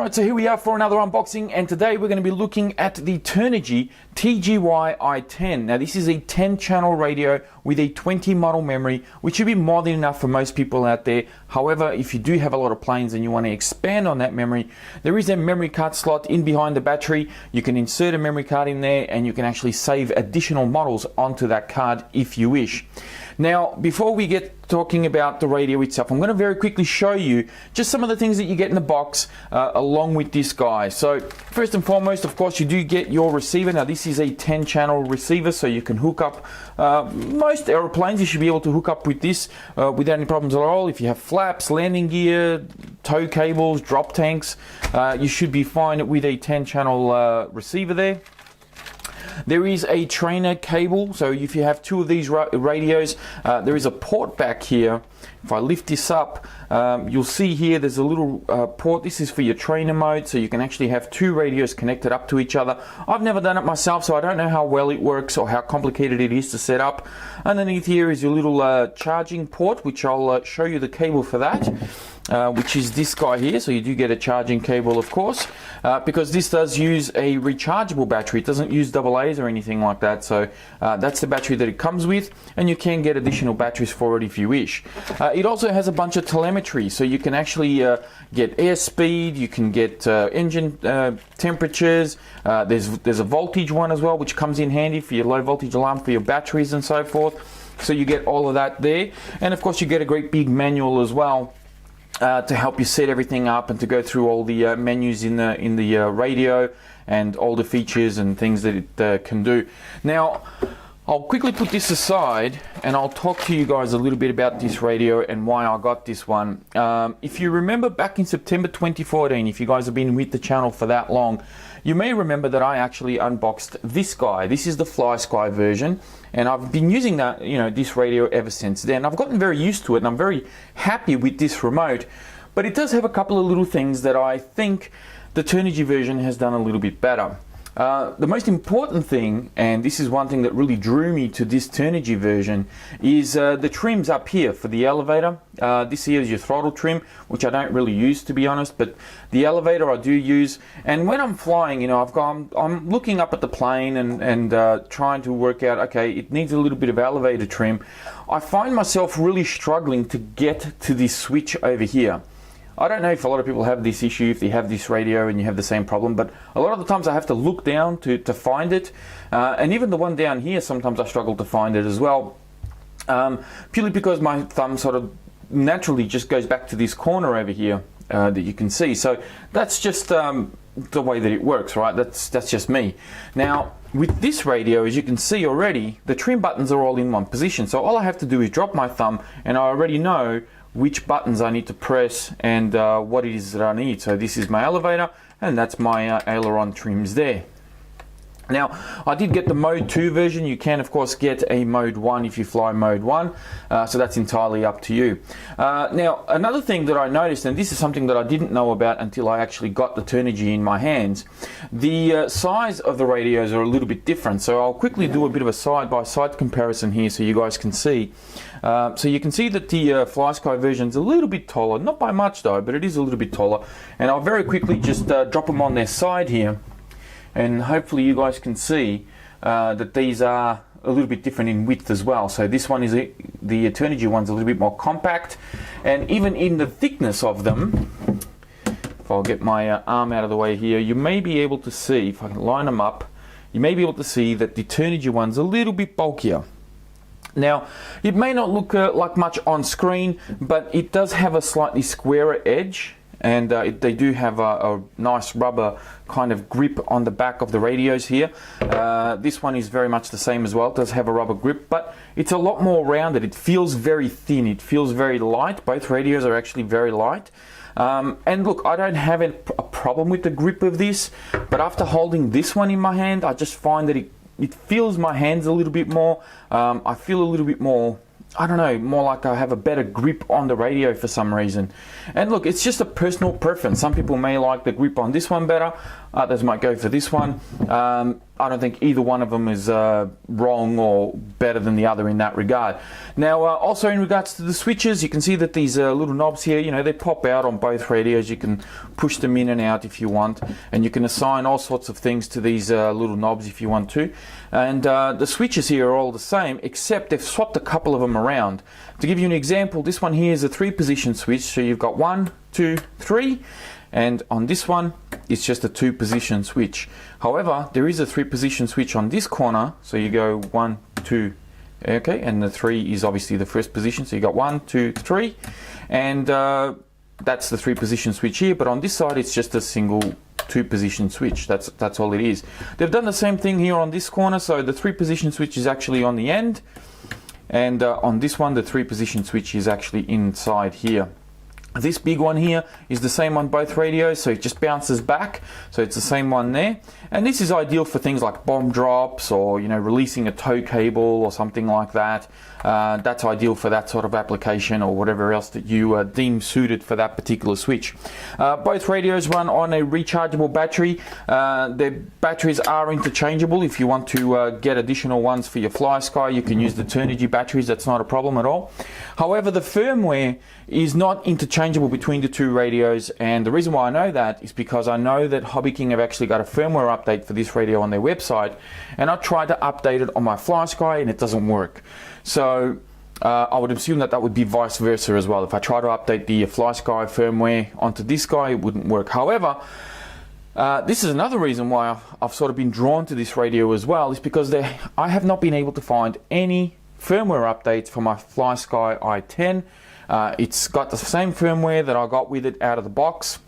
Alright, so here we are for another unboxing, and today we're going to be looking at the Turnigy TGY-i10. Now this is a 10 channel radio with a 20 model memory, which should be more than enough for most people out there. However, if you do have a lot of planes and you want to expand on that memory, there is a memory card slot in behind the battery. You can insert a memory card in there and you can actually save additional models onto that card if you wish. Now, before we get talking about the radio itself, I'm going to very quickly show you just some of the things that you get in the box along with this guy. So first and foremost, of course, you do get your receiver. Now this is a 10 channel receiver, so you can hook up most aeroplanes. You should be able to hook up with this without any problems at all. If you have flaps, landing gear, tow cables, drop tanks, you should be fine with a 10 channel receiver there. There is a trainer cable, so if you have two of these radios, there is a port back here. If I lift this up, you'll see here there's a little port. This is for your trainer mode, so you can actually have two radios connected up to each other. I've never done it myself, so I don't know how well it works or how complicated it is to set up. Underneath here is your little charging port, which I'll show you the cable for that. Which is this guy here, so you do get a charging cable, of course, because this does use a rechargeable battery. It doesn't use AA's or anything like that, so that's the battery that it comes with, and you can get additional batteries for it if you wish. It also has a bunch of telemetry, so you can actually get airspeed, you can get engine temperatures, there's a voltage one as well, which comes in handy for your low voltage alarm for your batteries and so forth. So you get all of that there, and of course you get a great big manual as well, to help you set everything up and to go through all the menus in the radio and all the features and things that it can do. Now, I'll quickly put this aside and I'll talk to you guys a little bit about this radio and why I got this one. If you remember back in September 2014, if you guys have been with the channel for that long, you may remember that I actually unboxed this guy. This is the FlySky version, and I've been using that, this radio ever since then. I've gotten very used to it and I'm very happy with this remote, but it does have a couple of little things that I think the Turnigy version has done a little bit better. The most important thing, and this is one thing that really drew me to this Turnigy version, is the trims up here for the elevator. This here is your throttle trim, which I don't really use, to be honest, but the elevator I do use. And when I'm flying, I'm looking up at the plane and trying to work out, okay, it needs a little bit of elevator trim. I find myself really struggling to get to this switch over here. I don't know if a lot of people have this issue, if they have this radio and you have the same problem, but a lot of the times I have to look down to find it. And even the one down here, sometimes I struggle to find it as well. Purely because my thumb sort of naturally just goes back to this corner over here that you can see. So that's just the way that it works, right? That's just me. Now, with this radio, as you can see already, the trim buttons are all in one position. So all I have to do is drop my thumb and I already know which buttons I need to press and what it is that I need. So this is my elevator and that's my aileron trims there. Now, I did get the Mode 2 version. You can, of course, get a Mode 1 if you fly Mode 1, so that's entirely up to you. Now, another thing that I noticed, and this is something that I didn't know about until I actually got the Turnigy in my hands, the size of the radios are a little bit different. So I'll quickly do a bit of a side-by-side comparison here so you guys can see. So you can see that the FlySky version is a little bit taller, not by much though, but it is a little bit taller. And I'll very quickly just drop them on their side here. And hopefully you guys can see that these are a little bit different in width as well. So this one is the Turnigy one's a little bit more compact, and even in the thickness of them, if I'll get my arm out of the way here, you may be able to see, if I can line them up, you may be able to see that the Turnigy one's a little bit bulkier. Now, it may not look like much on screen, but it does have a slightly squarer edge. And they do have a nice rubber kind of grip on the back of the radios here. This one is very much the same as well. It does have a rubber grip, but it's a lot more rounded. It feels very thin. It feels very light. Both radios are actually very light. And look, I don't have a problem with the grip of this, but after holding this one in my hand, I just find that it feels my hands a little bit more. I feel a little bit more, I don't know, more like I have a better grip on the radio for some reason. And look, it's just a personal preference. Some people may like the grip on this one better. Others might go for this one. I don't think either one of them is wrong or better than the other in that regard. Now, also in regards to the switches, you can see that these little knobs here, you know, they pop out on both radios. You can push them in and out if you want, and you can assign all sorts of things to these little knobs if you want to. And the switches here are all the same, except they've swapped a couple of them around. To give you an example, this one here is a 3-position switch, so you've got 1, 2, 3. And on this one, it's just a 2-position switch. However, there is a 3-position switch on this corner, so you go 1, 2, okay, and the 3 is obviously the first position, so you got 1, 2, 3, and that's the 3-position switch here. But on this side, it's just a single 2-position switch. That's all it is. They've done the same thing here on this corner, so the 3-position switch is actually on the end, and on this one, the 3-position switch is actually inside here. This big one here is the same on both radios, so it just bounces back, so it's the same one there. And this is ideal for things like bomb drops, or, you know, releasing a tow cable or something like that. That's ideal for that sort of application, or whatever else that you deem suited for that particular switch. Both radios run on a rechargeable battery. Their batteries are interchangeable. If you want to get additional ones for your FlySky, you can use the Turnigy batteries. That's not a problem at all. However, the firmware is not interchangeable between the two radios, and the reason why I know that is because I know that Hobby King have actually got a firmware update for this radio on their website, and I tried to update it on my FlySky and it doesn't work. So I would assume that that would be vice versa as well. If I try to update the FlySky firmware onto this guy, it wouldn't work. However, this is another reason why I've sort of been drawn to this radio as well, is because I have not been able to find any firmware updates for my FlySky i10. It's got the same firmware that I got with it out of the box,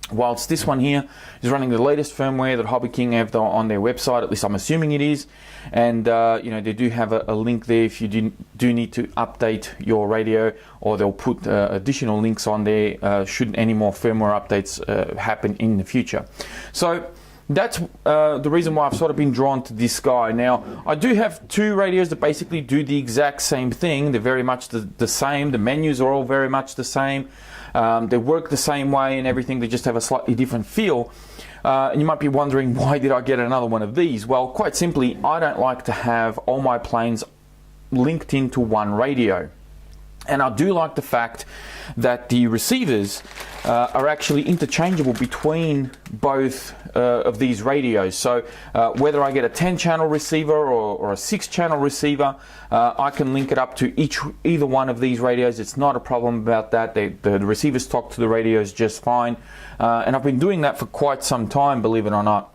whilst this one here is running the latest firmware that Hobby King have on their website. At least I'm assuming it is. And you know, they do have a link there if you do need to update your radio, or they'll put additional links on there should any more firmware updates happen in the future. So that's the reason why I've sort of been drawn to this guy. Now, I do have two radios that basically do the exact same thing. They're very much the same. The menus are all very much the same. They work the same way and everything. They just have a slightly different feel. And you might be wondering, why did I get another one of these? Well, quite simply, I don't like to have all my planes linked into one radio. And I do like the fact that the receivers are actually interchangeable between both of these radios. So whether I get a 10-channel receiver or a 6-channel receiver, I can link it up to either one of these radios. It's not a problem about that. The receivers talk to the radios just fine. And I've been doing that for quite some time, believe it or not.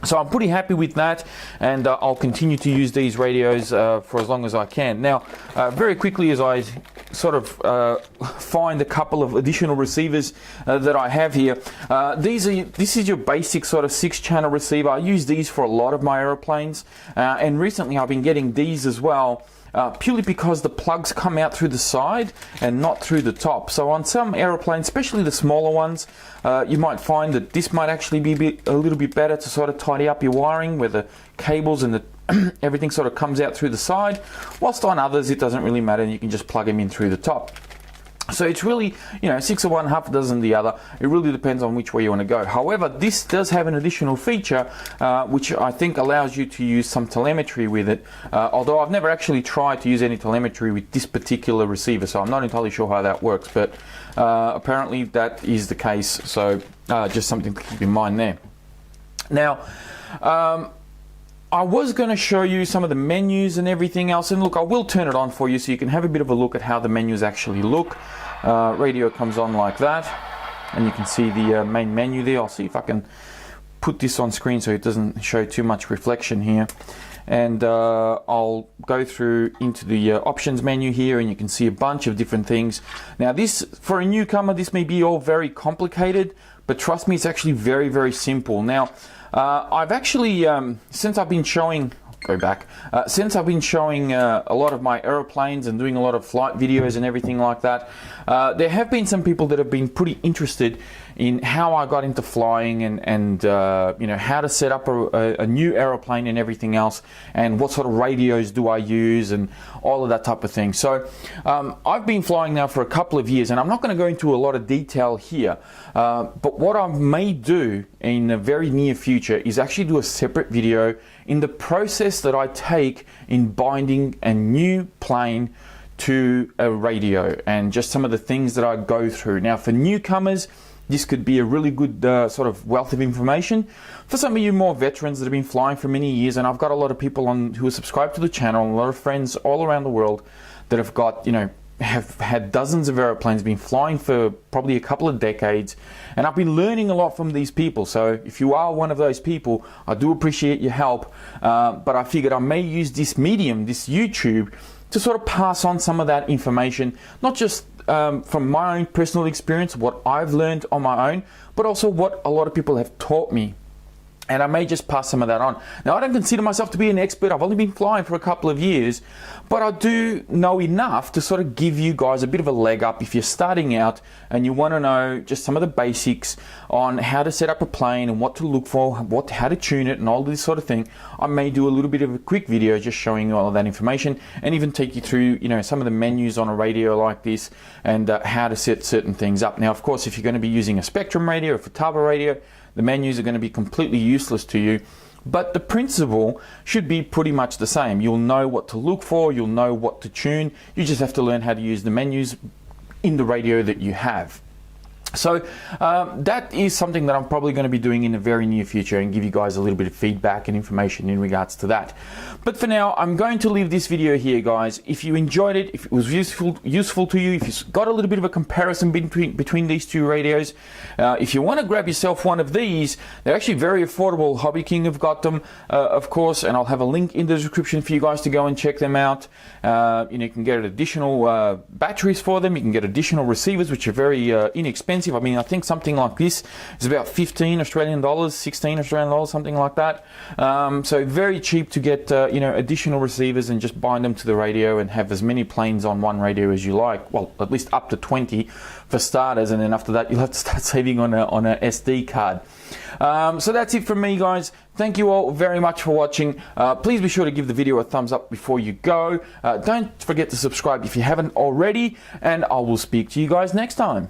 So I'm pretty happy with that, and I'll continue to use these radios for as long as I can. Now, very quickly, as I sort of find a couple of additional receivers that I have here, this is your basic sort of 6-channel receiver. I use these for a lot of my aeroplanes, and recently I've been getting these as well. Purely because the plugs come out through the side and not through the top. So on some aeroplanes, especially the smaller ones, you might find that this might actually be a little bit better to sort of tidy up your wiring, where the cables and everything sort of comes out through the side, whilst on others it doesn't really matter and you can just plug them in through the top. So it's really, you know, 6 of one, half a dozen the other. It really depends on which way you want to go. However, this does have an additional feature which I think allows you to use some telemetry with it. Although I've never actually tried to use any telemetry with this particular receiver, so I'm not entirely sure how that works. But apparently that is the case. So just something to keep in mind there. Now, I was going to show you some of the menus and everything else, and look, I will turn it on for you so you can have a bit of a look at how the menus actually look. Radio comes on like that, and you can see the main menu there. I'll see if I can put this on screen so it doesn't show too much reflection here. And I'll go through into the options menu here, and you can see a bunch of different things. Now this, for a newcomer, this may be all very complicated, but trust me, it's actually very, very simple. Now, I've actually, since I've been showing, since I've been showing a lot of my aeroplanes and doing a lot of flight videos and everything like that, there have been some people that have been pretty interested in how I got into flying and you know, how to set up a new aeroplane and everything else, and what sort of radios do I use and all of that type of thing. So I've been flying now for a couple of years, and I'm not going to go into a lot of detail here, but what I may do in the very near future is actually do a separate video in the process that I take in binding a new plane to a radio, and just some of the things that I go through. Now, for newcomers, this could be a really good sort of wealth of information. For some of you more veterans that have been flying for many years, and I've got a lot of people on who are subscribed to the channel, a lot of friends all around the world that have got, you know, have had dozens of airplanes, been flying for probably a couple of decades, and I've been learning a lot from these people. So if you are one of those people, I do appreciate your help, but I figured I may use this medium, this YouTube, to sort of pass on some of that information, not just from my own personal experience, what I've learned on my own, but also what a lot of people have taught me. And I may just pass some of that on. Now, I don't consider myself to be an expert. I've only been flying for a couple of years, but I do know enough to sort of give you guys a bit of a leg up if you're starting out and you want to know just some of the basics on how to set up a plane and what to look for, how to tune it and all this sort of thing. I may do a little bit of a quick video just showing you all of that information, and even take you through, you know, some of the menus on a radio like this, and how to set certain things up. Now, of course, if you're going to be using a Spectrum radio or Futaba radio, the menus are going to be completely useless to you, but the principle should be pretty much the same. You'll know what to look for, you'll know what to tune, you just have to learn how to use the menus in the radio that you have. So that is something that I'm probably going to be doing in the very near future, and give you guys a little bit of feedback and information in regards to that. But for now, I'm going to leave this video here, guys. If you enjoyed it, if it was useful to you, if you got a little bit of a comparison between these two radios, if you want to grab yourself one of these, they're actually very affordable. Hobby King have got them, of course, and I'll have a link in the description for you guys to go and check them out. You know, you can get additional batteries for them. You can get additional receivers, which are very inexpensive. I mean, I think something like this is about 15 Australian dollars, 16 Australian dollars, something like that. So very cheap to get, you know, additional receivers and just bind them to the radio and have as many planes on one radio as you like. Well, at least up to 20 for starters, and then after that, you'll have to start saving on a SD card. So that's it from me, guys. Thank you all very much for watching. Please be sure to give the video a thumbs up before you go. Don't forget to subscribe if you haven't already, and I will speak to you guys next time.